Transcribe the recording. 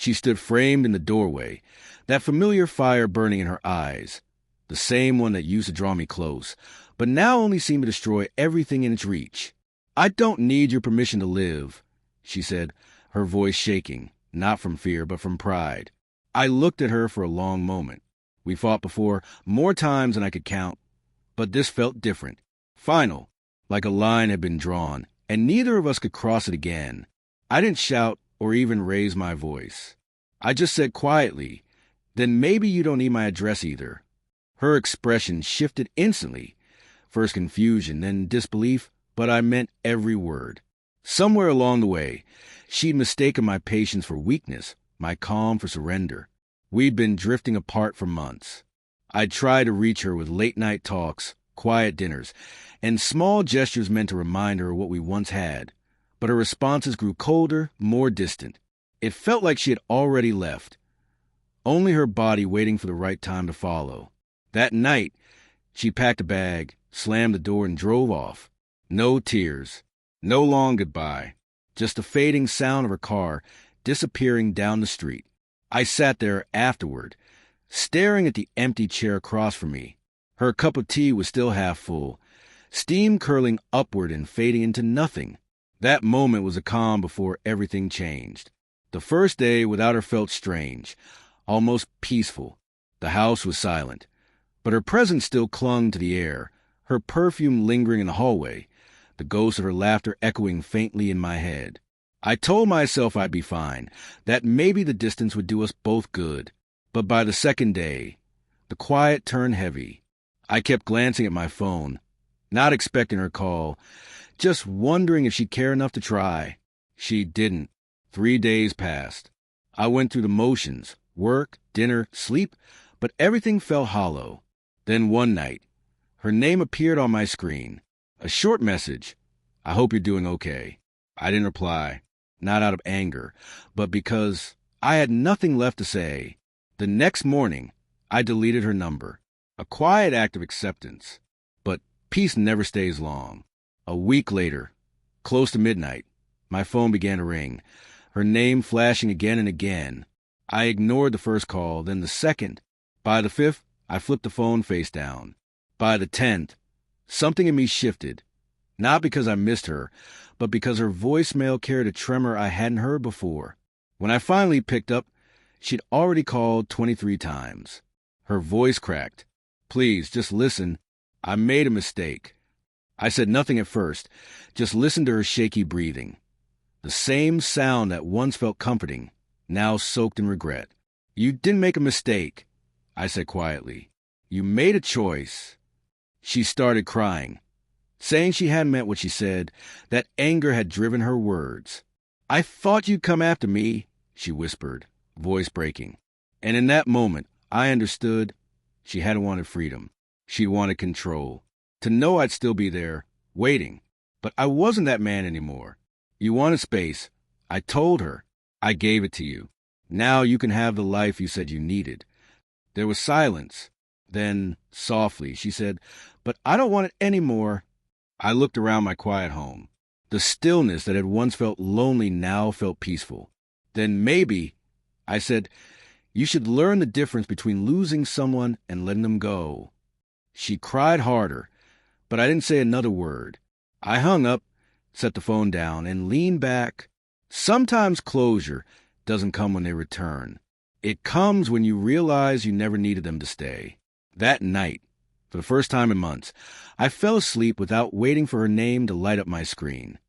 She stood framed in the doorway, that familiar fire burning in her eyes, the same one that used to draw me close, but now only seemed to destroy everything in its reach. "I don't need your permission to live," she said, her voice shaking, not from fear, but from pride. I looked at her for a long moment. We fought before, more times than I could count, but this felt different. Final, like a line had been drawn, and neither of us could cross it again. I didn't shout or even raise my voice. I just said quietly, "Then maybe you don't need my address either." Her expression shifted instantly. First confusion, then disbelief, but I meant every word. Somewhere along the way, she'd mistaken my patience for weakness, my calm for surrender. We'd been drifting apart for months. I'd tried to reach her with late-night talks, quiet dinners, and small gestures meant to remind her of what we once had. But her responses grew colder, more distant. It felt like she had already left, only her body waiting for the right time to follow. That night, she packed a bag, slammed the door, and drove off. No tears, no long goodbye, just the fading sound of her car disappearing down the street. I sat there afterward, staring at the empty chair across from me. Her cup of tea was still half full, steam curling upward and fading into nothing. That moment was a calm before everything changed. The first day without her felt strange, almost peaceful. The house was silent, but her presence still clung to the air, her perfume lingering in the hallway, the ghost of her laughter echoing faintly in my head. I told myself I'd be fine, that maybe the distance would do us both good. But by the second day, the quiet turned heavy. I kept glancing at my phone, not expecting her call, just wondering if she'd care enough to try. She didn't. 3 days passed. I went through the motions, work, dinner, sleep, but everything felt hollow. Then one night, her name appeared on my screen. A short message. "I hope you're doing okay." I didn't reply, not out of anger, but because I had nothing left to say. The next morning, I deleted her number. A quiet act of acceptance. But peace never stays long. A week later, close to midnight, my phone began to ring, her name flashing again and again. I ignored the first call, then the second. By the fifth, I flipped the phone face down. By the 10th, something in me shifted. Not because I missed her, but because her voicemail carried a tremor I hadn't heard before. When I finally picked up, she'd already called 23 times. Her voice cracked. "Please, just listen. I made a mistake." I said nothing at first, just listened to her shaky breathing. The same sound that once felt comforting, now soaked in regret. "You didn't make a mistake," I said quietly. "You made a choice." She started crying, saying she hadn't meant what she said, that anger had driven her words. "I thought you'd come after me," she whispered, voice breaking. And in that moment, I understood she hadn't wanted freedom. She wanted control. To know I'd still be there, waiting. But I wasn't that man anymore. "You wanted space." I told her. "I gave it to you. Now you can have the life you said you needed." There was silence. Then, softly, she said, "But I don't want it anymore." I looked around my quiet home. The stillness that had once felt lonely now felt peaceful. "Then maybe," I said, "you should learn the difference between losing someone and letting them go." She cried harder, but I didn't say another word. I hung up, set the phone down, and leaned back. Sometimes closure doesn't come when they return. It comes when you realize you never needed them to stay. That night, for the first time in months, I fell asleep without waiting for her name to light up my screen.